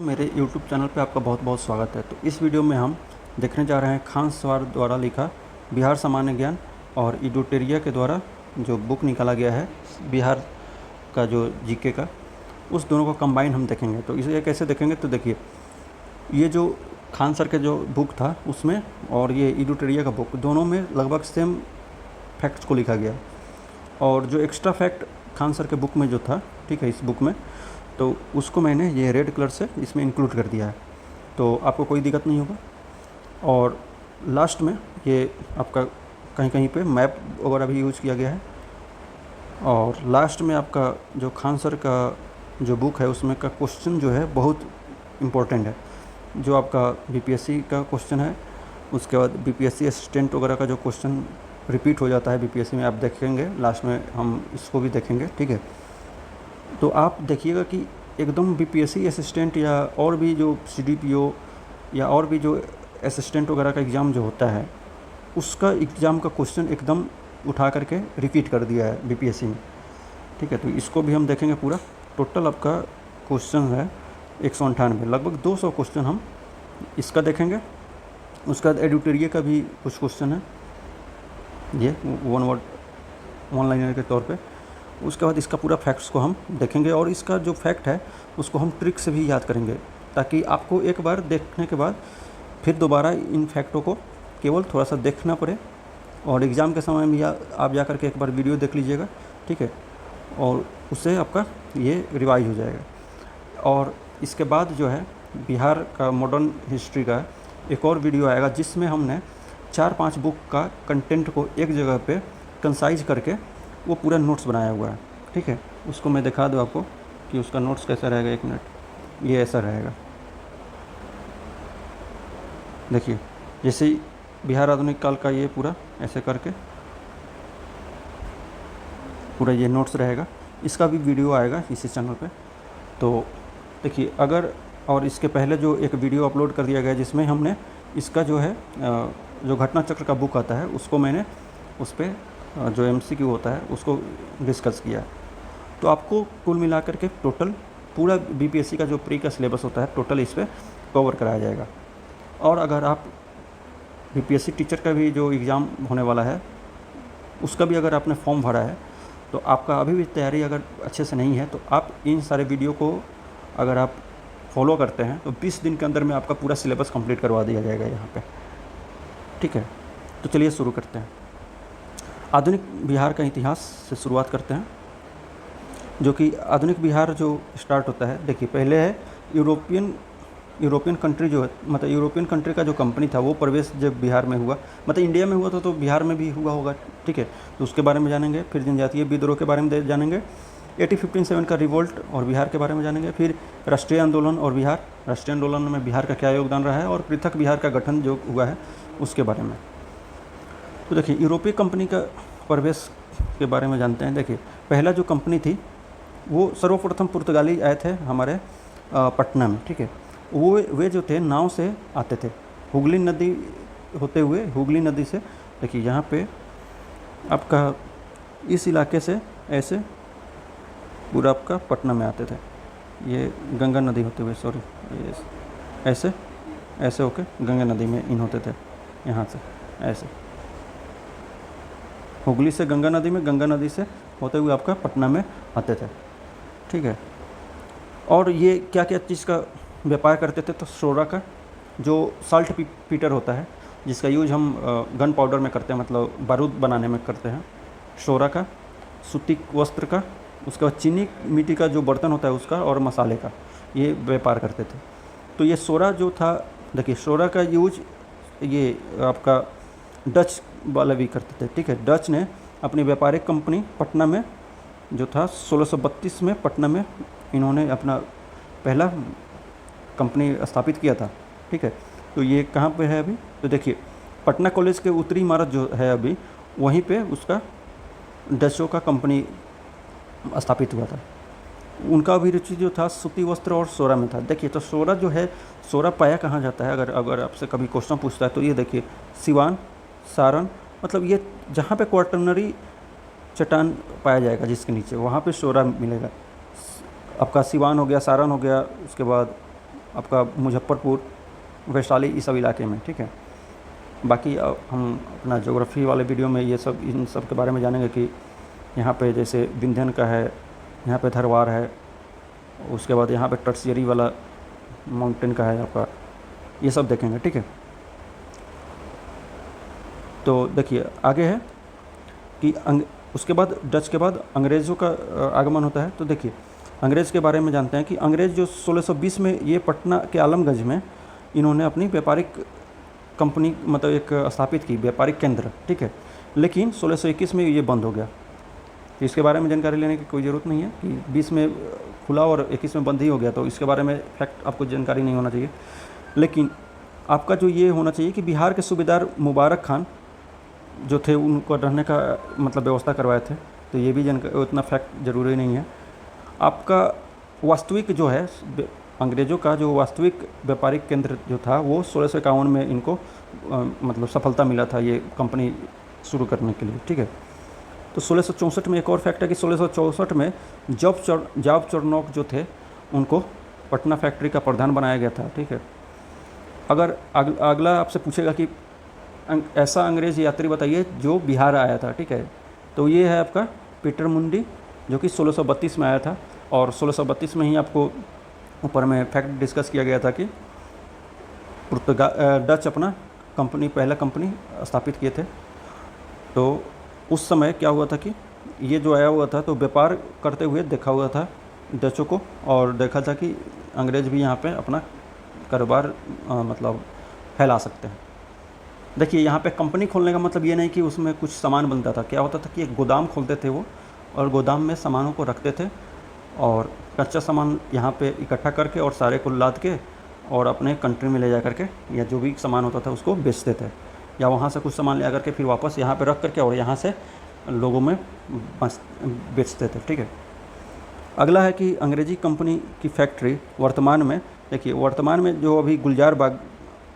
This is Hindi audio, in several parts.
मेरे YouTube चैनल पे आपका बहुत बहुत स्वागत है। तो इस वीडियो में हम देखने जा रहे हैं खान सवार द्वारा लिखा बिहार सामान्य ज्ञान और इडोटेरिया के द्वारा जो बुक निकाला गया है बिहार का जो जीके का, उस दोनों को कंबाइन हम देखेंगे। तो इसे कैसे देखेंगे, तो देखिए ये जो खान सर के जो बुक था उसमें और ये इडोटेरिया का बुक, दोनों में लगभग सेम फैक्ट्स को लिखा गया। और जो एक्स्ट्रा फैक्ट खान सर के बुक में जो था, ठीक है, इस बुक में, तो उसको मैंने ये रेड कलर से इसमें इंक्लूड कर दिया है, तो आपको कोई दिक्कत नहीं होगा। और लास्ट में ये आपका कहीं कहीं पे मैप वगैरह भी यूज़ किया गया है। और लास्ट में आपका जो खान सर का जो बुक है उसमें का क्वेश्चन जो है बहुत इम्पोर्टेंट है, जो आपका बीपीएससी का क्वेश्चन है। उसके बाद बीपीएससी असिस्टेंट वगैरह का जो क्वेश्चन रिपीट हो जाता है बीपीएससी में, आप देखेंगे लास्ट में हम इसको भी देखेंगे, ठीक है। तो आप देखिएगा कि एकदम बीपीएससी असिस्टेंट या और भी जो सीडीपीओ या और भी जो असिस्टेंट वगैरह का एग्ज़ाम जो होता है उसका एग्ज़ाम का क्वेश्चन एकदम उठा करके रिपीट कर दिया है बीपीएससी में, ठीक है। तो इसको भी हम देखेंगे पूरा। टोटल आपका क्वेश्चन है 198, लगभग 200 क्वेश्चन हम इसका देखेंगे। उसका बाद एडिटोरियल का भी कुछ क्वेश्चन है, ये वन लाइनर के तौर पे। उसके बाद इसका पूरा फैक्ट्स को हम देखेंगे और इसका जो फैक्ट है उसको हम ट्रिक से भी याद करेंगे, ताकि आपको एक बार देखने के बाद फिर दोबारा इन फैक्टों को केवल थोड़ा सा देखना पड़े। और एग्ज़ाम के समय में आप जा कर के एक बार वीडियो देख लीजिएगा, ठीक है, और उससे आपका ये रिवाइज हो जाएगा। और इसके बाद जो है बिहार का मॉडर्न हिस्ट्री का एक और वीडियो आएगा, जिसमें हमने 4-5 बुक का कंटेंट को एक जगह पे कंसाइज करके वो पूरा नोट्स बनाया हुआ है, ठीक है। उसको मैं दिखा दूँ आपको कि उसका नोट्स कैसा रहेगा। 1 मिनट, ये ऐसा रहेगा, देखिए, जैसे बिहार आधुनिक काल का ये पूरा ऐसे करके पूरा ये नोट्स रहेगा। इसका भी वीडियो आएगा इसी चैनल पे। तो देखिए, अगर और इसके पहले जो एक वीडियो अपलोड कर दिया गया जिसमें हमने इसका जो है जो घटना चक्र का बुक आता है उसको मैंने उस पर जो एमसीक्यू होता है उसको डिस्कस किया। तो आपको कुल मिलाकर के टोटल पूरा बीपीएससी का जो प्री का सिलेबस होता है टोटल इस पर कवर कराया जाएगा। और अगर आप बीपीएससी टीचर का भी जो एग्ज़ाम होने वाला है उसका भी अगर आपने फॉर्म भरा है, तो आपका अभी भी तैयारी अगर अच्छे से नहीं है, तो आप इन सारे वीडियो को अगर आप फॉलो करते हैं तो 20 दिन के अंदर में आपका पूरा सिलेबस कंप्लीट करवा दिया जाएगा यहाँ पे, ठीक है। तो चलिए शुरू करते हैं। आधुनिक बिहार का इतिहास से शुरुआत करते हैं, जो कि आधुनिक बिहार जो स्टार्ट होता है, देखिए पहले है यूरोपियन कंट्री जो है, मतलब यूरोपियन कंट्री का जो कंपनी था वो प्रवेश जब बिहार में हुआ, मतलब इंडिया में हुआ था, तो बिहार में भी हुआ होगा, ठीक है। तो उसके बारे में जानेंगे। फिर जनजातीय विद्रोह के बारे में जानेंगे। 1857 का रिवोल्ट और बिहार के बारे में जानेंगे। फिर राष्ट्रीय आंदोलन और बिहार, राष्ट्रीय आंदोलन में बिहार का क्या योगदान रहा है, और पृथक बिहार का गठन जो हुआ है उसके बारे में। तो देखिए, यूरोपीय कंपनी का प्रवेश के बारे में जानते हैं। देखिए, पहला जो कंपनी थी वो सर्वप्रथम पुर्तगाली आए थे हमारे पटना में, ठीक है। वे जो थे नाव से आते थे, हुगली नदी होते हुए, हुगली नदी से, देखिए यहाँ पे आपका इस इलाके से ऐसे पूरा आपका पटना में आते थे। ये गंगा नदी होते हुए, सॉरी, ये ऐसे ऐसे होके गंगा नदी में इन होते थे, यहाँ से ऐसे हुगली से गंगा नदी में, गंगा नदी से होते हुए आपका पटना में आते थे, ठीक है। और ये क्या क्या चीज़ का व्यापार करते थे, तो सोरा का, जो साल्ट पीटर होता है जिसका यूज हम गन पाउडर में करते हैं, मतलब बारूद बनाने में करते हैं, सोरा का, सूती वस्त्र का, उसके बाद चीनी मिट्टी का जो बर्तन होता है उसका, और मसाले का, ये व्यापार करते थे। तो ये सोरा जो था, देखिए सोरा का यूज ये आपका डच वाले भी करते थे, ठीक है। डच ने अपनी व्यापारिक कंपनी पटना में जो था 1632 में पटना में इन्होंने अपना पहला कंपनी स्थापित किया था, ठीक है। तो ये कहाँ पे है अभी, तो देखिए पटना कॉलेज के उत्तरी इमारत जो है अभी, वहीं पे उसका डचों का कंपनी स्थापित हुआ था। उनका अभिरुचि जो था सूती वस्त्र और सोरा में था। देखिए, तो सोरा जो है, सोरा पाया कहाँ जाता है, अगर आपसे कभी क्वेश्चन पूछता है तो ये देखिए, सिवान, सारण, मतलब ये जहाँ पे क्वार्टरनरी चट्टान पाया जाएगा जिसके नीचे, वहाँ पे सोरा मिलेगा। आपका सिवान हो गया, सारण हो गया, उसके बाद आपका मुजफ्फरपुर, वैशाली, इस सब इलाके में, ठीक है। बाकी हम अपना ज्योग्राफी वाले वीडियो में ये सब इन सब के बारे में जानेंगे कि यहाँ पे जैसे विंध्यन का है, यहाँ पे धरवार है, उसके बाद यहाँ पे टर्शियरी वाला माउंटेन का है आपका, ये सब देखेंगे, ठीक है। तो देखिए आगे है कि उसके बाद डच के बाद अंग्रेज़ों का आगमन होता है। तो देखिए अंग्रेज़ के बारे में जानते हैं कि अंग्रेज़ जो 1620 में ये पटना के आलमगंज में इन्होंने अपनी व्यापारिक कंपनी मतलब एक स्थापित की, व्यापारिक केंद्र, ठीक है। लेकिन 1621 में ये बंद हो गया। तो इसके बारे में जानकारी लेने की कोई ज़रूरत नहीं है कि 20 में खुला और 21 में बंद ही हो गया, तो इसके बारे में फैक्ट आपको जानकारी नहीं होना चाहिए। लेकिन आपका जो ये होना चाहिए कि बिहार के सूबेदार मुबारक खान जो थे उनको रहने का मतलब व्यवस्था करवाए थे, तो ये भी जानकारी उतना फैक्ट ज़रूरी नहीं है। आपका वास्तविक जो है अंग्रेज़ों का जो वास्तविक व्यापारिक केंद्र जो था वो 1651 में इनको मतलब सफलता मिला था ये कंपनी शुरू करने के लिए, ठीक है। तो 1664 में एक और फैक्ट है कि 1664 में जॉब चरनौक जो थे उनको पटना फैक्ट्री का प्रधान बनाया गया था, ठीक है। अगर अगला आपसे पूछेगा कि ऐसा अंग्रेज़ यात्री बताइए जो बिहार आया था, ठीक है, तो ये है आपका पीटर मुंडी जो कि 1632 में आया था। और 1632 में ही आपको ऊपर में फैक्ट डिस्कस किया गया था कि डच अपना पहला कंपनी स्थापित किए थे। तो उस समय क्या हुआ था कि ये जो आया हुआ था तो व्यापार करते हुए देखा हुआ था डचों को, और देखा था कि अंग्रेज़ भी यहाँ पे अपना कारोबार मतलब फैला सकते हैं। देखिए यहाँ पे कंपनी खोलने का मतलब ये नहीं कि उसमें कुछ सामान बनता था। क्या होता था कि एक गोदाम खोलते थे वो, और गोदाम में सामानों को रखते थे और कच्चा सामान यहाँ पे इकट्ठा करके और सारे को लाद के और अपने कंट्री में ले जा करके या जो भी सामान होता था उसको बेचते थे, या वहाँ से कुछ सामान ले करके फिर वापस यहाँ पे रख करके और यहाँ से लोगों में बेचते थे, ठीक है। अगला है कि अंग्रेज़ी कंपनी की फैक्ट्री वर्तमान में, देखिए वर्तमान में जो अभी गुलजार बाग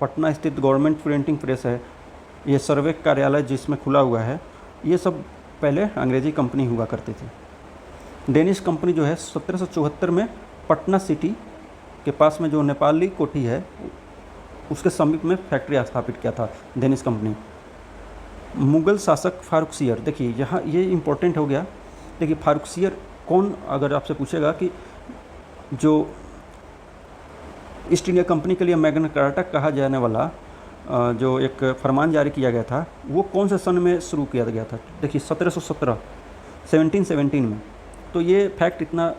पटना स्थित गवर्नमेंट प्रिंटिंग प्रेस है, ये सर्वे कार्यालय जिसमें खुला हुआ है, ये सब पहले अंग्रेज़ी कंपनी हुआ करती थी। डेनिश कंपनी जो है 1774 में पटना सिटी के पास में जो नेपाली कोठी है उसके समीप में फैक्ट्री स्थापित किया था डेनिश कंपनी। मुग़ल शासक फारुखसियर, देखिए यहाँ ये इम्पोर्टेंट हो गया। देखिए फारुखसियर कौन, अगर आपसे पूछेगा कि जो ईस्ट इंडिया कंपनी के लिए मैग्ना कार्टा कहा जाने वाला जो एक फरमान जारी किया गया था वो कौन से सन में शुरू किया गया था, देखिए 1717 में। तो ये फैक्ट इतना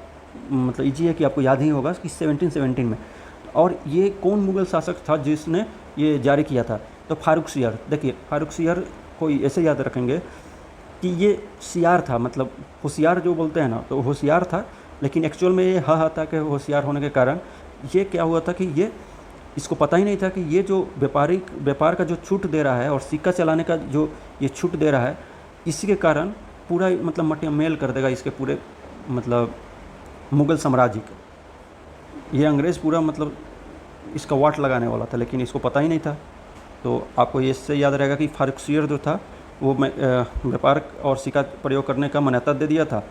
मतलब इजी है कि आपको याद ही होगा कि 1717 में। और ये कौन मुग़ल शासक था जिसने ये जारी किया था, तो फारुखसियर। देखिए फारुखसियर को ऐसे याद रखेंगे कि ये सियार था, मतलब होशियार जो बोलते हैं ना, तो होशियार था, लेकिन एक्चुअल में ये था कि होशियार होने के कारण ये क्या हुआ था कि ये इसको पता ही नहीं था कि ये जो व्यापार का जो छूट दे रहा है और सिक्का चलाने का जो ये छूट दे रहा है, इसी के कारण पूरा मतलब मट्टीमेल कर देगा इसके पूरे मतलब मुग़ल साम्राज्य का। ये अंग्रेज़ पूरा मतलब इसका वाट लगाने वाला था, लेकिन इसको पता ही नहीं था। तो आपको ये इससे याद रहेगा कि फारुखसियर जो था वो व्यापार और सिक्का प्रयोग करने का मान्यता दे दिया था,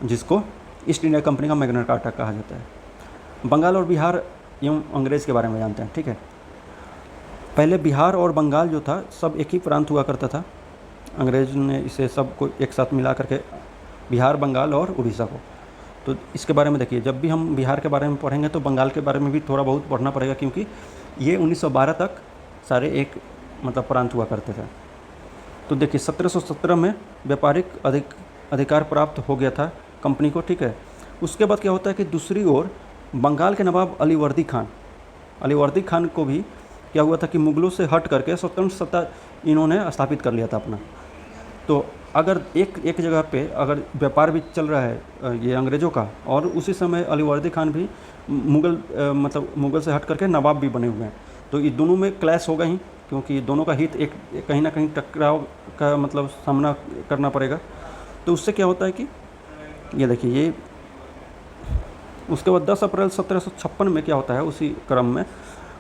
जिसको ईस्ट इंडिया कंपनी का मैग्ना कार्टा कहा जाता है। बंगाल और बिहार एवं अंग्रेज़ के बारे में जानते हैं, ठीक है। पहले बिहार और बंगाल जो था सब एक ही प्रांत हुआ करता था। अंग्रेज़ ने इसे सब को एक साथ मिला करके बिहार, बंगाल और उड़ीसा को, तो इसके बारे में देखिए जब भी हम बिहार के बारे में पढ़ेंगे तो बंगाल के बारे में भी थोड़ा बहुत पढ़ना पड़ेगा, क्योंकि ये 1912 तक सारे एक मतलब प्रांत हुआ करते थे। तो देखिए 1717 में व्यापारिक अधिकार प्राप्त हो गया था कंपनी को, ठीक है। उसके बाद क्या होता है कि दूसरी ओर बंगाल के नवाब अलीवर्दी खान को भी क्या हुआ था कि मुग़लों से हट करके स्वतंत्र सत्ता इन्होंने स्थापित कर लिया था अपना। तो अगर एक जगह पे अगर व्यापार भी चल रहा है ये अंग्रेज़ों का, और उसी समय अलीवर्दी खान भी मुग़ल से हट करके नवाब भी बने हुए हैं, तो ये दोनों में क्लैश होगा ही, क्योंकि दोनों का हित एक कहीं ना कहीं टकराव का मतलब सामना करना पड़ेगा। तो उससे क्या होता है कि ये देखिए ये उसके बाद 10 अप्रैल 1756 में क्या होता है, उसी क्रम में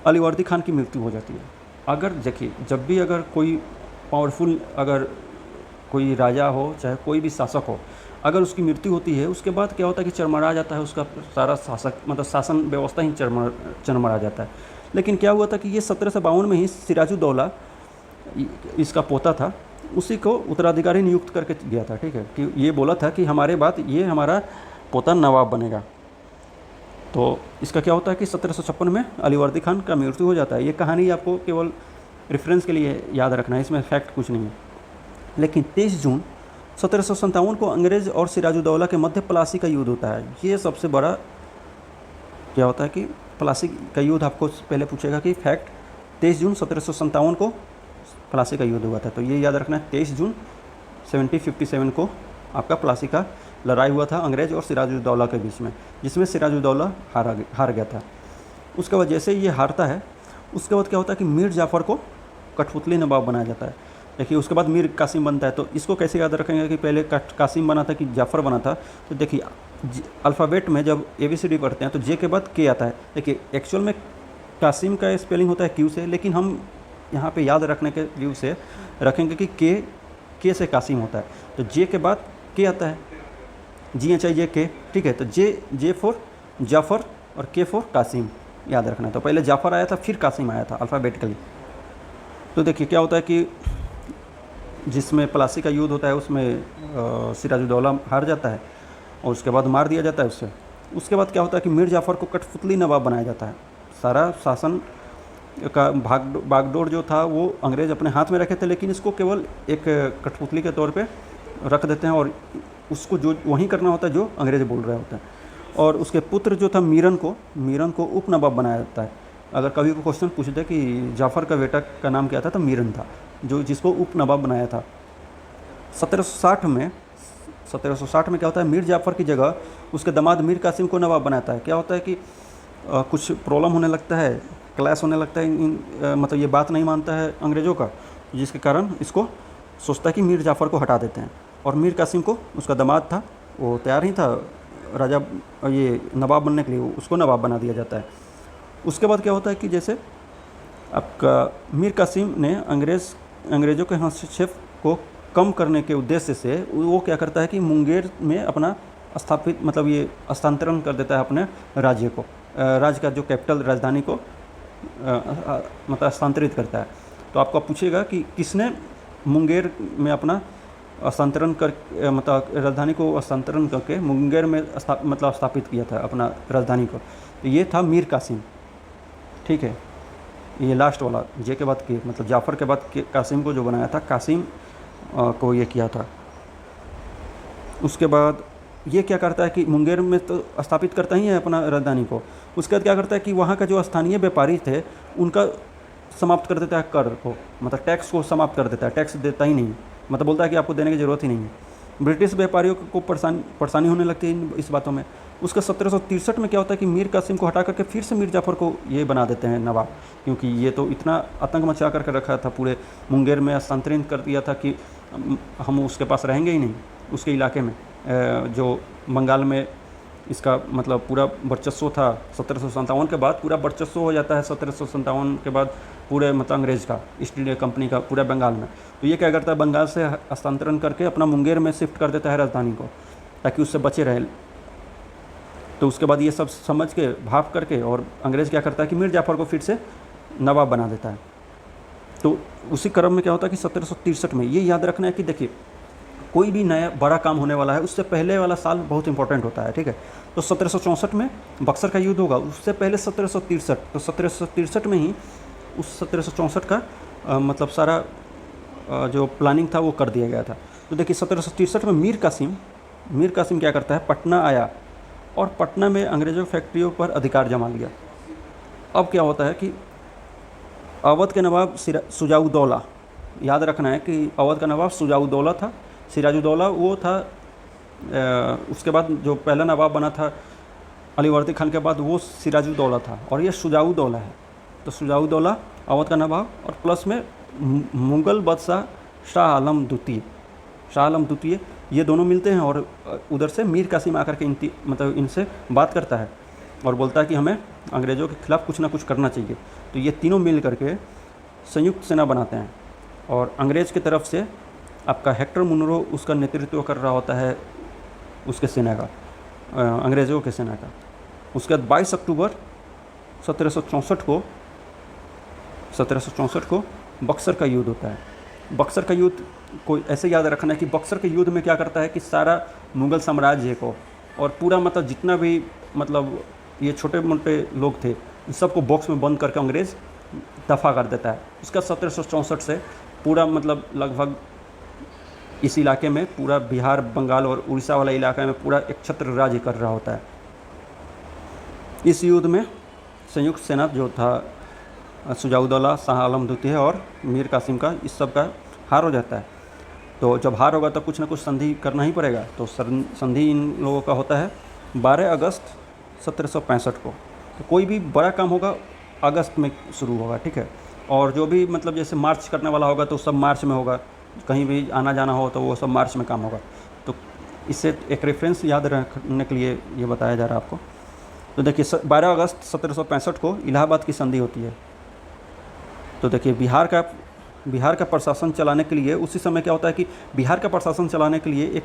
अलीवर्दी खान की मृत्यु हो जाती है। अगर देखिए जब भी अगर कोई पावरफुल अगर कोई राजा हो चाहे कोई भी शासक हो, अगर उसकी मृत्यु होती है उसके बाद क्या होता है कि चरमरा जाता है उसका सारा शासक, मतलब शासन व्यवस्था ही चरमरा जाता है। लेकिन क्या हुआ था कि ये 1752 में ही सिराजुद्दौला इसका पोता था, उसी को उत्तराधिकारी नियुक्त करके गया था, ठीक है, कि ये बोला था कि हमारे बाद ये हमारा पोता नवाब बनेगा। तो इसका क्या होता है कि 1756 में अलीवर्दी खान का मृत्यु हो जाता है। ये कहानी आपको केवल रेफरेंस के लिए याद रखना है, इसमें फैक्ट कुछ नहीं है। लेकिन 23 जून 1757 को अंग्रेज़ और सिराजुद्दौला के मध्य प्लासी का युद्ध होता है। ये सबसे बड़ा क्या होता है कि प्लासी का युद्ध आपको पहले पूछेगा कि फैक्ट 23 जून 1757 को प्लासी का युद्ध हुआ था। तो ये याद रखना है, 23 जून 1757 को आपका प्लासी का लड़ाई हुआ था अंग्रेज़ और सिराजुद्दौला के बीच में, जिसमें सिराजुद्दौला हार गया था। उसके बाद जैसे ये हारता है उसके बाद क्या होता है कि मीर जाफ़र को कठपुतली नवाब बनाया जाता है। देखिए उसके बाद मीर कासिम बनता है। तो इसको कैसे याद रखेंगे कि पहले कासिम बना था कि जाफ़र बना था। तो देखिए अल्फ़ाबेट में जब ABCD पढ़ते हैं तो जे के बाद के आता है। देखिए एक्चुअल में कासिम का स्पेलिंग होता है क्यू से, लेकिन हम यहाँ पे याद रखने के व्यू से रखेंगे कि के से कासिम होता है। तो जे के बाद के आता है, GHIJK, ठीक है। तो जे फॉर जाफ़र और के फॉर कासिम याद रखना है। तो पहले जाफ़र आया था फिर कासिम आया था अल्फ़ाबेटिकली। तो देखिए क्या होता है कि जिसमें प्लासी का युद्ध होता है उसमें सिराजुद्दौला हार जाता है और उसके बाद मार दिया जाता है उससे। उसके बाद क्या होता है कि मीर जाफ़र को कठपुतली नवाब बनाया जाता है। सारा शासन का बागडोर जो था वो अंग्रेज़ अपने हाथ में रखे थे, लेकिन इसको केवल एक कठपुतली के तौर पे रख देते हैं और उसको जो वहीं करना होता है जो अंग्रेज़ बोल रहे होते हैं। और उसके पुत्र जो था मीरन को उप नवाब बनाया जाता है। अगर कभी को क्वेश्चन पूछ दे कि जाफ़र का बेटा का नाम क्या था, तो मीरन था, जो जिसको उप नवाब बनाया था। 1760 में क्या होता है, मीर जाफ़र की जगह उसके दामाद मीर कासिम को नवाब बनाता है। क्या होता है कि कुछ प्रॉब्लम होने लगता है, क्लैश होने लगता है, मतलब ये बात नहीं मानता है अंग्रेज़ों का, जिसके कारण इसको सोचता है कि मीर जाफ़र को हटा देते हैं। और मीर कासिम को उसका दामाद था, वो तैयार ही था राजा ये नवाब बनने के लिए, उसको नवाब बना दिया जाता है। उसके बाद क्या होता है कि जैसे आपका मीर कासिम ने अंग्रेज़ों के हस्तक्षेप को कम करने के उद्देश्य से वो क्या करता है कि मुंगेर में अपना स्थापित, मतलब ये हस्तांतरण कर देता है अपने राज्य का जो कैपिटल राजधानी को मतलब हस्तांतरित करता है। तो आपको पूछेगा कि किसने मुंगेर में अपना हस्तांतरण कर, मतलब राजधानी को हस्तांतरण करके मुंगेर में मतलब स्थापित किया था अपना राजधानी को। तो ये था मीर कासिम, ठीक है। ये लास्ट वाला जे के बाद के, मतलब जाफ़र के बाद के कासिम को जो बनाया था, कासिम को ये किया था। उसके बाद ये क्या करता है कि मुंगेर में तो स्थापित करता ही है अपना राजधानी को। उसके बाद क्या करता है कि वहाँ का जो स्थानीय व्यापारी थे उनका समाप्त कर देता है कर को, मतलब टैक्स को समाप्त कर देता है, टैक्स देता ही नहीं, मतलब बोलता है कि आपको देने की ज़रूरत ही नहीं है। ब्रिटिश व्यापारियों को परेशानी होने लगती है इस बातों में। उसका 1763 में क्या होता है कि मीर कासिम को हटा करके फिर से मीर जाफ़र को ये बना देते हैं नवाब, क्योंकि ये तो इतना आतंक मचा करके रखा था, पूरे मुंगेर में हस्तांतरित कर दिया था कि हम उसके पास रहेंगे ही नहीं, उसके इलाके में जो बंगाल में इसका मतलब पूरा वर्चस्व था। 1757 के बाद पूरा वर्चस्व हो जाता है, 1757 के बाद पूरे मतलब अंग्रेज़ का, ईस्ट इंडिया कंपनी का पूरे बंगाल में। तो ये क्या करता है, बंगाल से हस्तांतरण करके अपना मुंगेर में शिफ्ट कर देता है राजधानी को, ताकि उससे बचे रहे। तो उसके बाद ये सब समझ के भाप करके और अंग्रेज़ क्या करता है कि मीर जाफ़र को फिर से नवाब बना देता है। तो उसी क्रम में क्या होता है कि 1763 में ये याद रखना है कि देखिए कोई भी नया बड़ा काम होने वाला है उससे पहले वाला साल बहुत इंपॉर्टेंट होता है, ठीक है। तो 1764 में बक्सर का युद्ध होगा, उससे पहले 1763, तो 1763 में ही उस 1764 का मतलब सारा जो प्लानिंग था वो कर दिया गया था। तो देखिए 1763 में मीर कासिम क्या करता है, पटना आया और पटना में अंग्रेज़ों फैक्ट्रियों पर अधिकार जमा लिया। अब क्या होता है कि अवध के नवाब शुजाउद्दौला, याद रखना है कि अवध का नवाब शुजाउद्दौला था, सिराजुद्दौला वो था उसके बाद जो पहला नवाब बना था अलीवर्दी खान के बाद, वो सिराजुद्दौला था और ये शुजाउद्दौला है। तो शुजाउद्दौला अवध का नवाब और प्लस में मुग़ल बादशाह शाह आलम द्वितीय ये दोनों मिलते हैं और उधर से मीर कासिम आकर के मतलब इनसे बात करता है और बोलता है कि हमें अंग्रेज़ों के खिलाफ़ कुछ ना कुछ करना चाहिए। तो ये तीनों मिल करके संयुक्त सेना बनाते हैं और अंग्रेज़ की तरफ से आपका हेक्टर मुनरो उसका नेतृत्व कर रहा होता है उसके सेना का, अंग्रेज़ों के सेना का। उसके बाद 22 अक्टूबर 1764 को बक्सर का युद्ध होता है। बक्सर का युद्ध को ऐसे याद रखना है कि बक्सर के युद्ध में क्या करता है कि सारा मुग़ल साम्राज्य को और पूरा मतलब जितना भी मतलब ये छोटे मोटे लोग थे इन सबको बॉक्स में बंद करके अंग्रेज़ दफ़ा कर देता है। उसका 1764 से पूरा मतलब लगभग इस इलाके में पूरा बिहार, बंगाल और उड़ीसा वाला इलाका में पूरा एक छत्र राज्य कर रहा होता है। इस युद्ध में संयुक्त सेना जो था शुजाउद्दौला, शाह आलम द्वितीय और मीर कासिम का, इस सब का हार हो जाता है। तो जब हार होगा तो कुछ ना कुछ संधि करना ही पड़ेगा। तो संधि इन लोगों का होता है 12 अगस्त 1765 को। तो कोई भी बड़ा काम होगा अगस्त में शुरू होगा, ठीक है। और जो भी मतलब जैसे मार्च करने वाला होगा तो सब मार्च में होगा, कहीं भी आना जाना हो तो वो सब मार्च में काम होगा। तो इससे एक रेफरेंस याद रखने के लिए ये बताया जा रहा है आपको। तो देखिए 12 अगस्त 1765 को इलाहाबाद की संधि होती है। तो देखिए बिहार का प्रशासन चलाने के लिए उसी समय क्या होता है कि बिहार का प्रशासन चलाने के लिए एक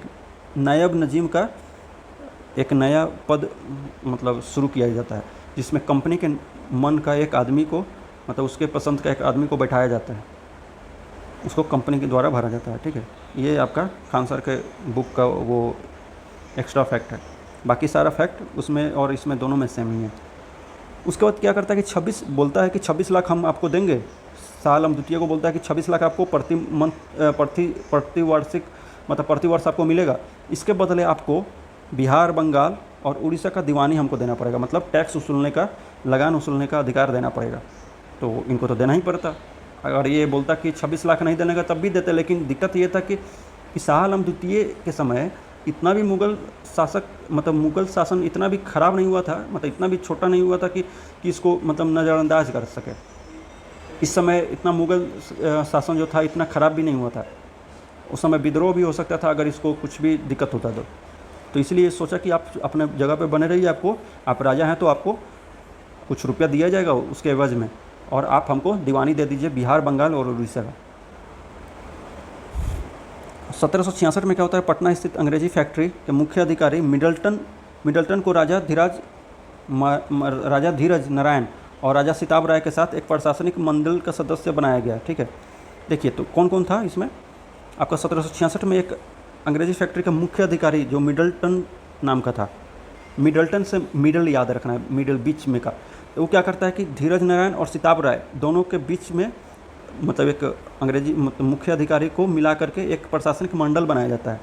नायब नजीम का एक नया पद मतलब शुरू किया जाता है, जिसमें कंपनी के मन का एक आदमी को मतलब उसके पसंद का एक आदमी को बैठाया जाता है, उसको कंपनी के द्वारा भरा जाता है, ठीक है। ये आपका खान सर के बुक का वो एक्स्ट्रा फैक्ट है। बाकी सारा फैक्ट उसमें और इसमें दोनों में सेम ही है। उसके बाद क्या करता है कि 26 बोलता है कि 26 लाख हम आपको देंगे। शाह आलम द्वितीय को बोलता है कि 26 लाख आपको प्रति वर्ष आपको मिलेगा। इसके बदले आपको बिहार, बंगाल और उड़ीसा का दीवानी हमको देना पड़ेगा, मतलब टैक्स वसूलने का, लगान वसूलने का अधिकार देना पड़ेगा। तो इनको तो देना ही पड़ता। अगर ये बोलता कि 26 लाख नहीं देने का तब भी देते, लेकिन दिक्कत ये था कि शाह आलम द्वितीय के समय इतना भी मुग़ल शासन इतना भी ख़राब नहीं हुआ था, मतलब इतना भी छोटा नहीं हुआ था कि इसको मतलब नज़रअंदाज कर सके। इस समय इतना मुग़ल शासन जो था इतना ख़राब भी नहीं हुआ था। उस समय विद्रोह भी हो सकता था अगर इसको कुछ भी दिक्कत होता तो इसलिए सोचा कि आप अपने जगह पे बने रहिए, आप राजा हैं तो आपको कुछ रुपया दिया जाएगा उसके एवज में, और आप हमको दीवानी दे दीजिए बिहार, बंगाल और उड़ीसा का। 1766 में क्या होता है, पटना स्थित अंग्रेजी फैक्ट्री के मुख्य अधिकारी मिडल्टन को राजा धीरज नारायण और राजा सिताब राय के साथ एक प्रशासनिक मंडल का सदस्य बनाया गया, ठीक है। देखिए तो कौन कौन था इसमें आपका 1766 में एक अंग्रेजी फैक्ट्री का मुख्य अधिकारी जो मिडल्टन नाम का था। मिडल्टन से मिडल याद रखना है, मिडल बीच में का। तो वो क्या करता है कि धीरज नारायण और सिताब राय दोनों के बीच में मतलब एक अंग्रेजी मुख्य अधिकारी को मिला करके एक प्रशासनिक मंडल बनाया जाता है।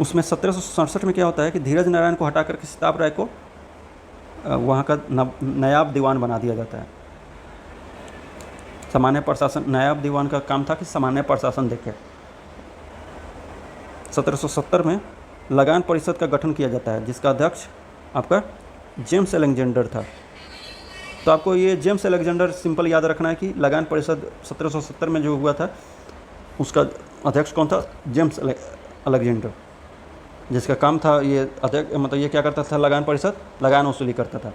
उसमें 1767 में क्या होता है कि धीरज नारायण को हटा करके सिताब राय को वहाँ का नायब दीवान बना दिया जाता है। सामान्य प्रशासन, नायब दीवान का काम था कि सामान्य प्रशासन देखे। 1770 में लगान परिषद का गठन किया जाता है, जिसका अध्यक्ष आपका जेम्स अलेक्जेंडर था। तो आपको ये जेम्स अलेक्जेंडर सिंपल याद रखना है कि लगान परिषद 1770 में जो हुआ था उसका अध्यक्ष कौन था, जेम्स अलेक्जेंडर, जिसका काम था ये अध्यक्ष मतलब ये क्या करता था, लगान परिषद लगान वसूली करता था।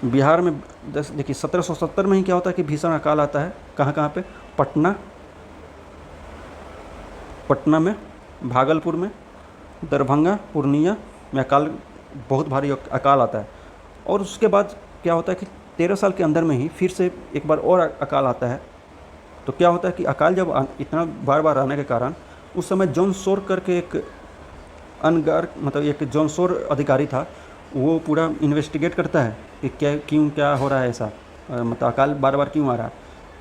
बिहार में देखिए 1770 में ही क्या होता है कि भीषण अकाल आता है। कहाँ पे, पटना में, भागलपुर में, दरभंगा, पूर्णिया में बहुत भारी अकाल आता है। और उसके बाद क्या होता है कि 13 साल के अंदर में ही फिर से एक बार और अकाल आता है। तो क्या होता है कि अकाल जब इतना बार बार आने के कारण उस समय जॉन सोर करके एक जॉन सोर अधिकारी था, वो पूरा इन्वेस्टिगेट करता है कि क्या हो रहा है ऐसा, मतलब अकाल बार बार क्यों आ रहा है।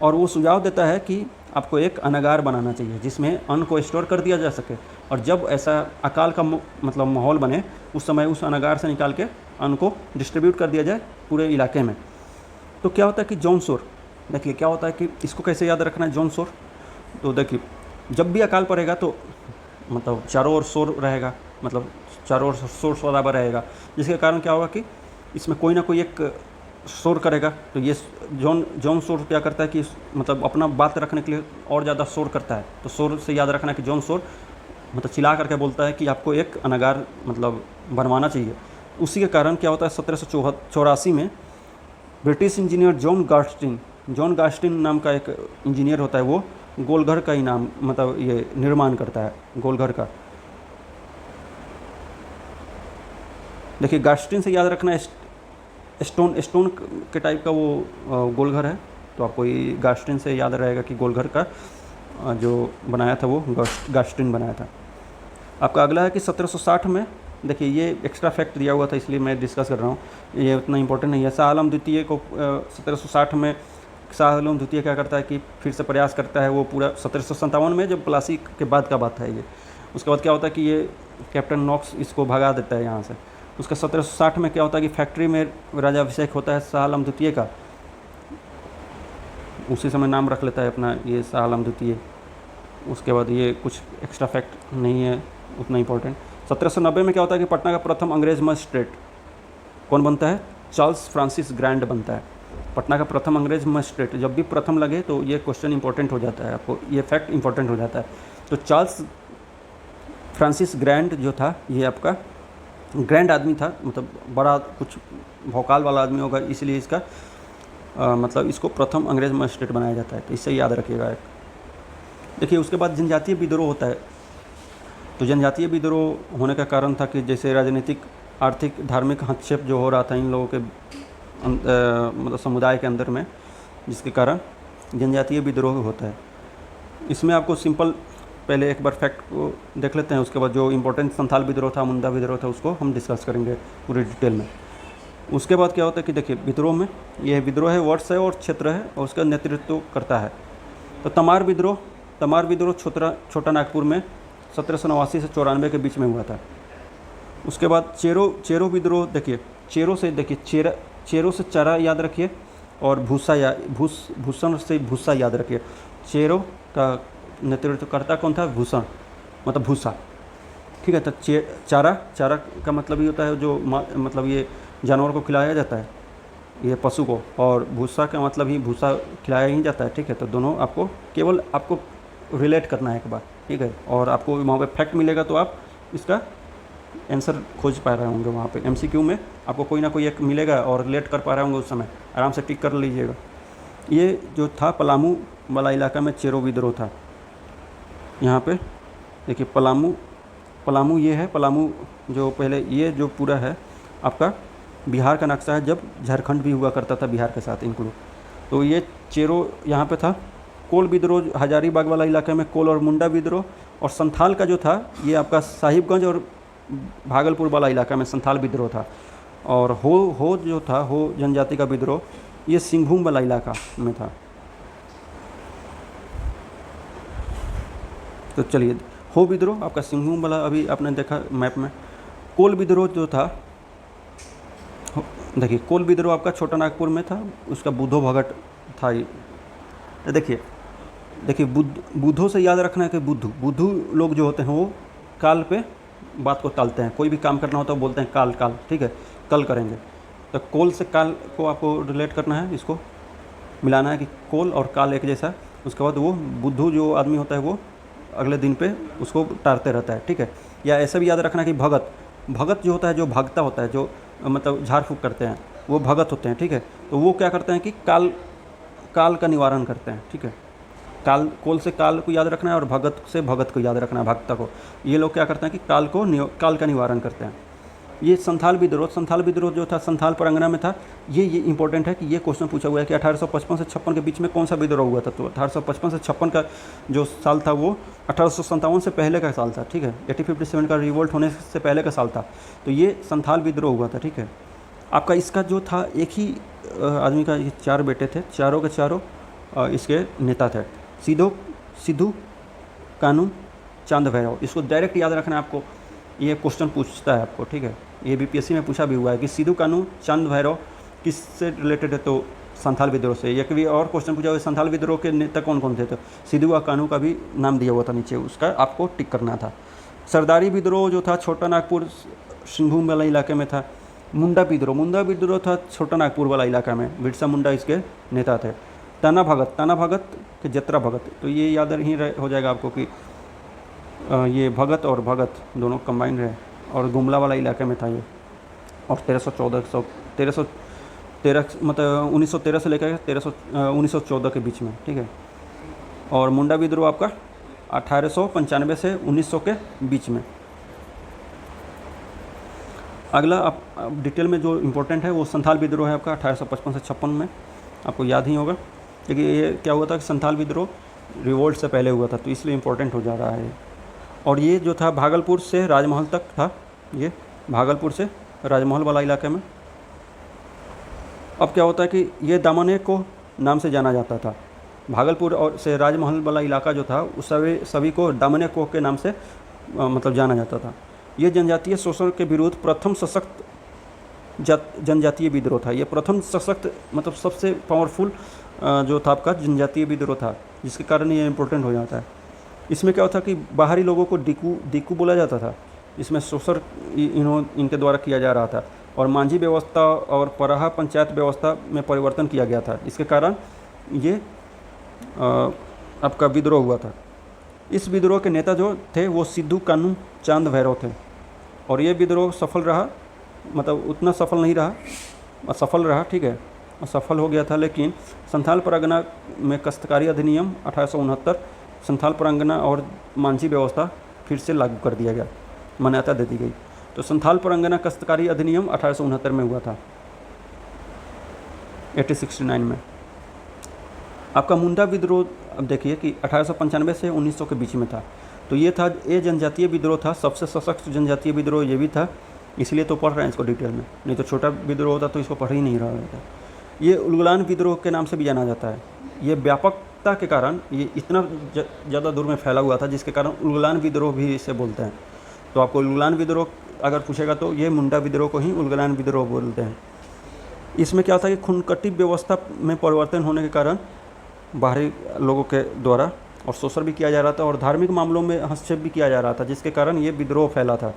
और वो सुझाव देता है कि आपको एक अनागार बनाना चाहिए जिसमें अन्न को स्टोर कर दिया जा सके, और जब ऐसा अकाल का मतलब माहौल बने उस समय उस अनागार से निकाल के अन्न को डिस्ट्रीब्यूट कर दिया जाए पूरे इलाके में। तो क्या होता है कि जॉन सोर, देखिए क्या होता है कि इसको कैसे याद रखना है जॉन सोर। तो देखिए जब भी अकाल पड़ेगा तो मतलब चारों ओर शोर रहेगा, मतलब चारों ओर शोर शराबा रहेगा, जिसके कारण क्या होगा कि इसमें कोई ना कोई एक शोर करेगा। तो ये जॉन सोर क्या करता है कि मतलब अपना बात रखने के लिए और ज़्यादा शोर करता है। तो शोर से याद रखना है कि जॉन सोर मतलब चिल्ला करके बोलता है कि आपको एक अनागार मतलब बनवाना चाहिए। उसी के कारण क्या होता है 1784 में ब्रिटिश इंजीनियर जॉन गास्टिन नाम का एक इंजीनियर होता है, वो गोलघर का ही नाम मतलब ये निर्माण करता है गोलघर का। देखिए गास्टिन से याद रखना, स्टोन के टाइप का वो गोलघर है, तो आपको ये गास्टिन से याद रहेगा कि गोलघर का जो बनाया था वो गास्टिन बनाया था। आपका अगला है कि 1760 में, देखिए ये एक्स्ट्रा फैक्ट दिया हुआ था इसलिए मैं डिस्कस कर रहा हूँ, ये उतना इंपॉर्टेंट नहीं है। शाह आलम द्वितीय को 1760 में शाह आलम द्वितीय क्या करता है कि फिर से प्रयास करता है, वो पूरा 1757 में जब प्लासी के बाद का बात है ये। उसके बाद क्या होता है कि ये कैप्टन नॉक्स इसको भगा देता है यहाँ से। उसका 1760 में क्या होता है कि फैक्ट्री में राजाभिषेक होता है शाह आलम द्वितीय का, उसी समय नाम रख लेता है अपना ये शाह आलम द्वितीय। उसके बाद ये कुछ एक्स्ट्रा फैक्ट नहीं है उतना इंपॉर्टेंट। 1790 में क्या होता है कि पटना का प्रथम अंग्रेज मजिस्ट्रेट कौन बनता है? चार्ल्स फ्रांसिस ग्रैंड बनता है। पटना का प्रथम अंग्रेज मजिस्ट्रेट, जब भी प्रथम लगे तो ये क्वेश्चन इंपॉर्टेंट हो जाता है, आपको ये फैक्ट इंपॉर्टेंट हो जाता है। तो चार्ल्स फ्रांसिस ग्रैंड जो था, ये आपका ग्रैंड आदमी था, मतलब बड़ा कुछ भौकाल वाला आदमी होगा, इसलिए इसका मतलब इसको प्रथम अंग्रेज मजिस्ट्रेट बनाया जाता है, तो इससे याद रखिएगा एक। देखिए उसके बाद जनजातीय विद्रोह होता है। तो जनजातीय विद्रोह होने का कारण था कि जैसे राजनीतिक, आर्थिक, धार्मिक हस्तक्षेप जो हो रहा था इन लोगों के मतलब समुदाय के अंदर में, जिसके कारण जनजातीय विद्रोह होता है। इसमें आपको सिंपल पहले एक बार फैक्ट को देख लेते हैं, उसके बाद जो इम्पोर्टेंट संथाल विद्रोह था, मुंडा विद्रोह था, उसको हम डिस्कस करेंगे पूरी डिटेल में। उसके बाद क्या होता है कि देखिए विद्रोह में ये विद्रोह है, वर्ष है और क्षेत्र है, और उसका नेतृत्व करता है। तो तमार विद्रोह छोटा नागपुर में 1789 से 94 के बीच में हुआ था। उसके बाद चेरो विद्रोह, देखिए चेरो से चारा याद रखिए, और भूषण से भूसा याद रखिए। चेरो का नेतृत्वकर्ता कौन था? भूषण, मतलब भूसा, ठीक है। तो चारा का मतलब ये होता है जो मतलब ये जानवर को खिलाया जाता है, ये पशु को, और भूसा का मतलब ही भूसा खिलाया ही जाता है, ठीक है। तो दोनों आपको केवल आपको रिलेट करना है एक बार, ठीक है, और आपको वहाँ पे फैक्ट मिलेगा तो आप इसका आंसर खोज पा रहे होंगे। वहाँ पे MCQ में आपको कोई ना कोई एक मिलेगा और रिलेट कर पा रहे होंगे, उस समय आराम से टिक कर लीजिएगा। ये जो था पलामू वाला इलाका में चेरो विद्रोह था। यहाँ पे देखिए पलामू ये है, पलामू जो पहले ये जो पूरा है आपका बिहार का नक्शा है, जब झारखंड भी हुआ करता था बिहार के साथ इंक्लूड। तो ये चेरो यहाँ पे था। कोल विद्रोह हजारीबाग वाला इलाके में कोल और मुंडा विद्रोह, और संथाल का जो था ये आपका साहिबगंज और भागलपुर वाला इलाका में संथाल विद्रोह था। और हो जो था, हो जनजाति का विद्रोह, ये सिंहभूम वाला इलाका में था। तो चलिए, हो विद्रोह आपका सिंहभूम वाला अभी आपने देखा मैप में। कोल विद्रोह जो था, देखिए कोल विद्रोह आपका छोटा नागपुर में था, उसका बुद्धो भगत था। ये देखिए बुद्धों से याद रखना है कि बुद्धू लोग जो होते हैं वो काल पे बात को टालते हैं। कोई भी काम करना होता है बोलते हैं काल, ठीक है, कल करेंगे। तो कोल से काल को आपको रिलेट करना है, इसको मिलाना है कि कोल और काल एक जैसा। उसके बाद वो बुद्धू जो आदमी होता है वो अगले दिन पे उसको टालते रहता है, ठीक है। या ऐसा भी याद रखना कि भगत जो होता है, जो भागता होता है, जो मतलब झाड़ फूँक करते हैं, वो भगत होते हैं, ठीक है। तो वो क्या करते हैं कि काल का निवारण करते हैं, ठीक है। कोल से काल को याद रखना है और भगत से भगत को याद रखना है, भक्ता को। ये लोग क्या करते हैं कि काल का निवारण करते हैं। ये संथाल विद्रोह जो था संथाल परगना में था। ये इंपॉर्टेंट है कि ये क्वेश्चन पूछा हुआ है कि 1855 से 56 के बीच में कौन सा विद्रोह हुआ था। तो 1855 से 56 का जो साल था वो 1857 से पहले का साल था, ठीक है। 1857 का रिवोल्ट होने से पहले का साल था। तो ये संथाल विद्रोह हुआ था, ठीक है। आपका इसका जो था एक ही आदमी का, ये 4 बेटे थे, चारों के चारों इसके नेता थे। सिद्धू, कानू, चांद भैरव। इसको डायरेक्ट याद रखना है आपको, ये क्वेश्चन पूछता है आपको, ठीक है। ये BPSC में पूछा भी हुआ है कि सिद्धू, कानू, चांद भैरव किससे रिलेटेड है, तो संथाल विद्रोह से। एक भी और क्वेश्चन पूछा हुआ है संथाल विद्रोह के नेता कौन कौन थे, तो सिद्धू और कानू का भी नाम दिया हुआ था नीचे, उसका आपको टिक करना था। सरदारी विद्रोह जो था छोटा नागपुर सिंहभूम वाला इलाके में था। मुंडा विद्रोह था छोटा नागपुर वाला इलाका में, बिरसा मुंडा इसके नेता थे। ताना भगत के जत्रा भगत, तो ये याद ही हो जाएगा आपको कि ये भगत और भगत दोनों कंबाइंड है, और गुमला वाला इलाके में था ये। और 1313 मतलब 1913 से लेकर 1914 के बीच में, ठीक है। और मुंडा विद्रोह आपका 1895 से 1900 के बीच में। अगला आप डिटेल में जो इम्पोर्टेंट है वो संथाल विद्रोह है आपका 1855 से 56 में, आपको याद ही होगा, क्योंकि ये क्या हुआ था कि संथाल विद्रोह रिवोल्ट से पहले हुआ था, तो इसलिए इम्पोर्टेंट हो जा रहा है। और ये जो था भागलपुर से राजमहल तक था, ये भागलपुर से राजमहल वाला इलाके में। अब क्या होता है कि ये दामने को नाम से जाना जाता था, भागलपुर और से राजमहल वाला इलाका जो था उस सभी को दामने को के नाम से मतलब जाना जाता था। ये जनजातीय शोषण के विरुद्ध प्रथम सशक्त जनजातीय विद्रोह था। ये प्रथम सशक्त मतलब सबसे पावरफुल जो था आपका जनजातीय विद्रोह था, जिसके कारण ये इम्पोर्टेंट हो जाता है। इसमें क्या होता कि बाहरी लोगों को डीकू बोला जाता था, इसमें शोषण इनके द्वारा किया जा रहा था, और मांझी व्यवस्था और पराहा पंचायत व्यवस्था में परिवर्तन किया गया था। इसके कारण ये आपका विद्रोह हुआ था। इस विद्रोह के नेता जो थे वो सिद्धू कानू चांद भैरव थे, और ये विद्रोह सफल रहा, मतलब उतना सफल नहीं रहा, असफल रहा, ठीक है, असफल हो गया था। लेकिन संथाल परगना में काश्तकारी अधिनियम 1869 संथाल परगना और मांझी व्यवस्था फिर से लागू कर दिया गया, मान्यता दे दी गई। तो संथाल परगना काश्तकारी अधिनियम 1869 में हुआ था, 1869 में। आपका मुंडा विद्रोह अब देखिए कि 1895 से 1900 के बीच में था। तो ये था, ये जनजातीय विद्रोह था, सबसे सशक्त जनजातीय विद्रोह ये भी था, इसलिए तो पढ़ रहे हैं इसको डिटेल में, नहीं तो छोटा विद्रोह होता तो इसको पढ़ ही नहीं रहा होता। ये उलगुलान विद्रोह के नाम से भी जाना जाता है। ये व्यापकता के कारण ये इतना ज़्यादा दूर में फैला हुआ था, जिसके कारण उलगुलान विद्रोह भी इसे बोलते हैं। तो आपको उलगुलान विद्रोह अगर पूछेगा तो ये मुंडा विद्रोह को ही उलगुलान विद्रोह बोलते हैं। इसमें क्या था कि खुनकटी व्यवस्था में परिवर्तन होने के कारण बाहरी लोगों के द्वारा और शोषण भी किया जा रहा था, और धार्मिक मामलों में हस्तक्षेप भी किया जा रहा था, जिसके कारण ये विद्रोह फैला था।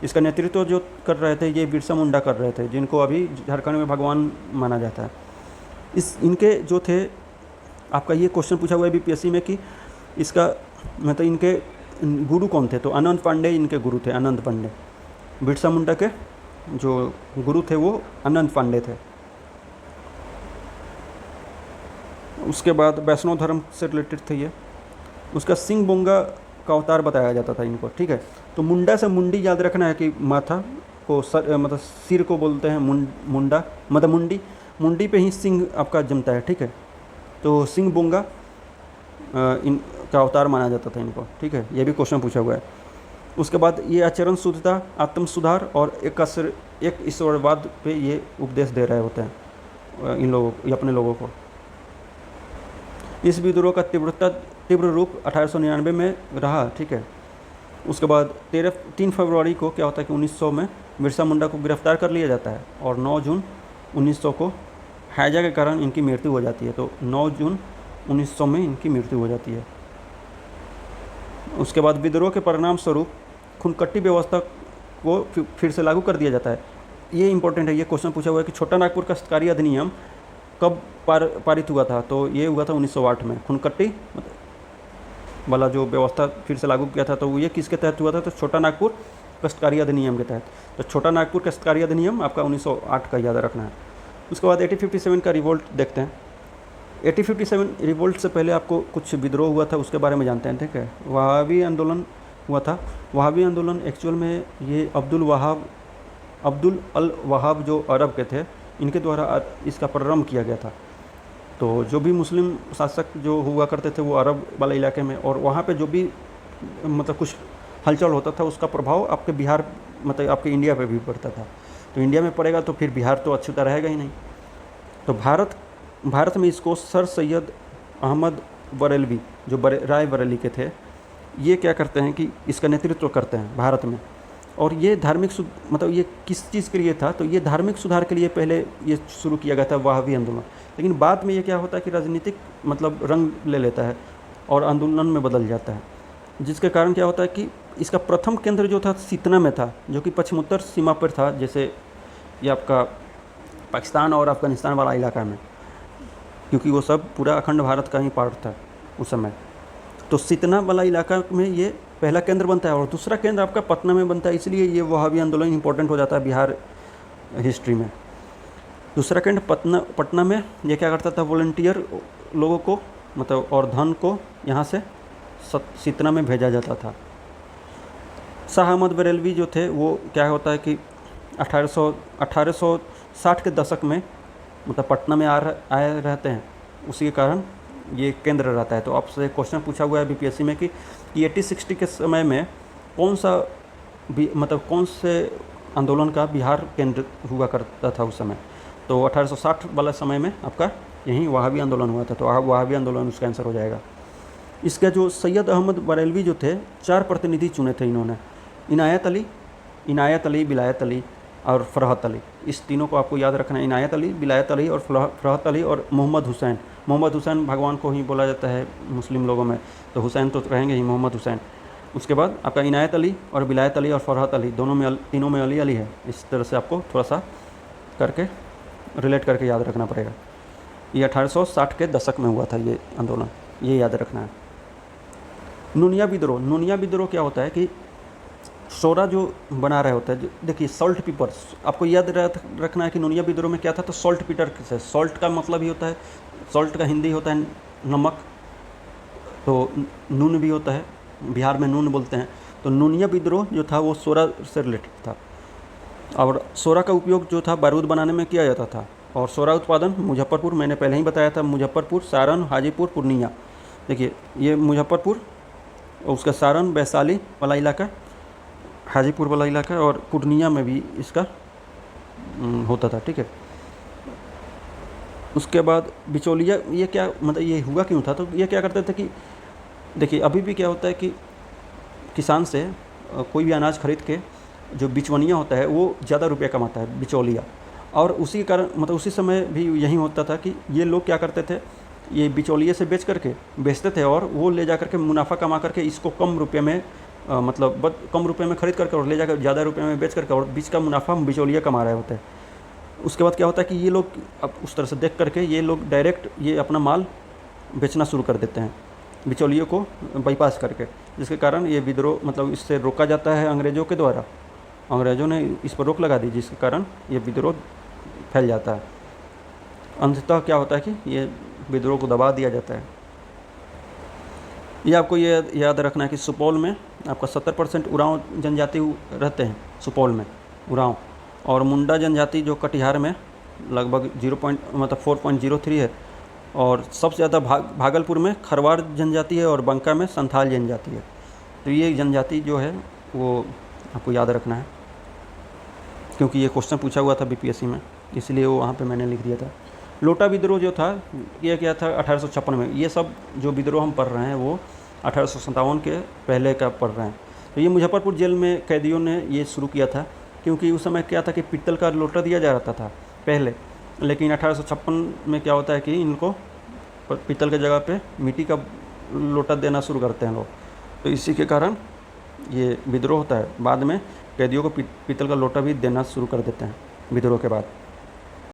इसका नेतृत्व जो कर रहे थे ये बिरसा मुंडा कर रहे थे, जिनको अभी झारखंड में भगवान माना जाता है। इनके जो थे, आपका ये क्वेश्चन पूछा हुआ है बीपीएससी में कि इसका मतलब इनके गुरु कौन थे, तो अनंत पांडे इनके गुरु थे। अनंत पांडे बिरसा मुंडा के जो गुरु थे वो अनंत पांडे थे। उसके बाद वैष्णव धर्म से रिलेटेड थे ये। उसका सिंह बोंगा का अवतार बताया जाता था इनको, ठीक है। तो मुंडा से मुंडी याद रखना है कि माथा को सर मतलब सिर को बोलते हैं मुंडा, मतलब मुंडी, मुंडी पे ही सिंह आपका जमता है, ठीक है। तो सिंह बोंगा इनका अवतार माना जाता था इनको, ठीक है। ये भी क्वेश्चन पूछा हुआ है। उसके बाद ये आचरण शुद्धता, आत्म सुधार और एक ईश्वरवाद पे ये उपदेश दे रहे होते हैं इन लोगों को, अपने लोगों को। इस विद्रोह का तीव्र रूप 1899 में रहा, ठीक है। उसके बाद 3 फरवरी को क्या होता है कि 1900 में बिरसा मुंडा को गिरफ्तार कर लिया जाता है, और 9 जून 1900 को हैजा के कारण इनकी मृत्यु हो जाती है। तो 9 जून 1900 में इनकी मृत्यु हो जाती है। उसके बाद विद्रोह के परिणाम स्वरूप खुनकट्टी व्यवस्था को फिर से लागू कर दिया जाता है। ये इंपॉर्टेंट है, ये क्वेश्चन पूछा हुआ है कि छोटा नागपुर काश्तकारी अधिनियम कब पारित हुआ था, तो ये हुआ था 1908 में। खुनकट्टी वाला जो व्यवस्था फिर से लागू किया था, तो ये किसके तहत हुआ था, तो छोटा नागपुर काश्तकारी अधिनियम के तहत। तो छोटा नागपुर काश्तकारी अधिनियम आपका 1908 का याद रखना है। उसके बाद 1857 का रिवोल्ट देखते हैं। 1857 रिवोल्ट से पहले आपको कुछ विद्रोह हुआ था, उसके बारे में जानते हैं, ठीक है। वहाबी आंदोलन हुआ था। वहाबी आंदोलन एक्चुअल में ये अब्दुल अल वहाब जो अरब के थे, इनके द्वारा इसका प्रारंभ किया गया था। तो जो भी मुस्लिम शासक जो हुआ करते थे वो अरब वाले इलाके में, और वहाँ पे जो भी मतलब कुछ हलचल होता था उसका प्रभाव आपके बिहार मतलब आपके इंडिया पे भी पड़ता था। तो इंडिया में पड़ेगा तो फिर बिहार तो अच्छी तरह रहेगा ही नहीं। तो भारत में इसको सर सैयद अहमद बरेलवी जो राय बरेली के थे, ये क्या करते हैं कि इसका नेतृत्व करते हैं भारत में। और ये धार्मिक मतलब ये किस चीज़ के लिए था, तो ये धार्मिक सुधार के लिए पहले ये शुरू किया गया था वहाबी आंदोलन। लेकिन बाद में ये क्या होता है कि राजनीतिक मतलब रंग ले लेता है और आंदोलन में बदल जाता है, जिसके कारण क्या होता है कि इसका प्रथम केंद्र जो था सितना में था, जो कि पश्चिमोत्तर सीमा पर था, जैसे ये आपका पाकिस्तान और अफ़गानिस्तान वाला इलाका में, क्योंकि वो सब पूरा अखंड भारत का ही पार्ट था उस समय। तो सितना वाला इलाका में ये पहला केंद्र बनता है, और दूसरा केंद्र आपका पटना में बनता है। इसलिए ये वहाबी आंदोलन इंपॉर्टेंट हो जाता है बिहार हिस्ट्री में। दूसरा केंद्र पटना में ये क्या करता था, वॉलंटियर लोगों को मतलब और धन को यहाँ से सितना में भेजा जाता था। शाह अहमद बरेलवी जो थे वो क्या होता है कि 1860 के दशक में मतलब पटना में आए रहते हैं, उसी के कारण ये केंद्र रहता है। तो आपसे क्वेश्चन पूछा हुआ है बीपीएससी में कि 80-60 के समय में कौन सा मतलब कौन से आंदोलन का बिहार केंद्र हुआ करता था उस समय। तो 1860 वाला समय में आपका यहीं वहाबी आंदोलन हुआ था, तो वहाबी आंदोलन उसका आंसर हो जाएगा। इसका जो सैयद अहमद बरेलवी जो थे 4 प्रतिनिधि चुने थे इन्होंने, इनायत अली, विलायत अली और फ़रहत अली। इस तीनों को आपको याद रखना है, इनायत अली, विलायत अली और फ़रहत अली और मोहम्मद हुसैन। मोहम्मद हुसैन भगवान को ही बोला जाता है मुस्लिम लोगों में, तो हुसैन तो रहेंगे ही, मोहम्मद हुसैन। उसके बाद आपका इनायत अली और विलायत अली और फ़रहत अली तीनों में अली है। इस तरह से आपको थोड़ा सा करके रिलेट करके याद रखना पड़ेगा। ये 1860 के दशक में हुआ था ये आंदोलन, ये याद रखना है। नुनिया विद्रोह क्या होता है कि सोरा जो बना रहे होते हैं, देखिए सॉल्ट पीपर, आपको याद रखना है कि नुनिया विद्रोह में क्या था, तो सॉल्ट पीटर से, सॉल्ट का मतलब ही होता है, सॉल्ट का हिंदी होता है नमक, तो नून भी होता है, बिहार में नून बोलते हैं। तो नुनिया विद्रोह जो था वो सोरा से रिलेटेड था, और सोरा का उपयोग जो था बारूद बनाने में किया जाता था। और सोरा उत्पादन मुजफ्फरपुर, मैंने पहले ही बताया था, मुजफ्फरपुर, सारण, हाजीपुर, पूर्णिया। देखिए ये मुजफ्फरपुर, उसका सारण वैशाली वाला इलाका, हाजीपुर वाला इलाका, और पूर्णिया में भी इसका होता था, ठीक है। उसके बाद बिचौलिया, ये क्या मतलब ये हुआ क्यों था, तो ये क्या करते थे कि देखिए अभी भी क्या होता है कि किसान से कोई भी अनाज खरीद के जो बिचवनिया होता है वो ज़्यादा रुपया कमाता है, बिचौलिया। और उसी कारण मतलब उसी समय भी यही होता था कि ये लोग क्या करते थे, ये बिचौलिए से बेचते थे और वो ले जा करके मुनाफा कमा करके इसको कम रुपये में मतलब कम रुपये में खरीद करके और ले जाकर ज़्यादा रुपये में बेच करके, और बीच का मुनाफा बिचौलिया कमा रहे होते हैं। उसके बाद क्या होता है कि ये लोग अब उस तरह से देख करके ये लोग डायरेक्ट ये अपना माल बेचना शुरू कर देते हैं, बिचौलियों को बाईपास करके, जिसके कारण ये विद्रोह मतलब इससे रोका जाता है अंग्रेज़ों के द्वारा। अंग्रेज़ों ने इस पर रोक लगा दी, जिसके कारण ये विद्रोह फैल जाता है। अंततः क्या होता है कि ये विद्रोह को दबा दिया जाता है। ये आपको ये याद रखना है कि सुपौल में आपका 70% उरांव जनजाति रहते हैं, सुपौल में उरांव, और मुंडा जनजाति जो कटिहार में लगभग 4.03 है, और सबसे ज़्यादा भागलपुर में खरवार जनजाति है, और बंका में संथाल जनजाति है। तो ये जनजाति जो है वो आपको याद रखना है, क्योंकि ये क्वेश्चन पूछा हुआ था बीपीएससी में, इसलिए वो वहाँ पे मैंने लिख दिया था। लोटा विद्रोह जो था ये क्या था 1856 में। ये सब जो विद्रोह हम पढ़ रहे हैं वो 1857 के पहले का पढ़ रहे हैं। तो ये मुजफ्फरपुर जेल में कैदियों ने ये शुरू किया था, क्योंकि उस समय क्या था कि पीतल का लोटा दिया जा रहा था पहले, लेकिन 1856 में क्या होता है कि इनको पीतल के जगह पे मिट्टी का लोटा देना शुरू करते हैं लोग। तो इसी के कारण ये विद्रोह होता है। बाद में कैदियों को पीतल का लोटा भी देना शुरू कर देते हैं विद्रोह के बाद।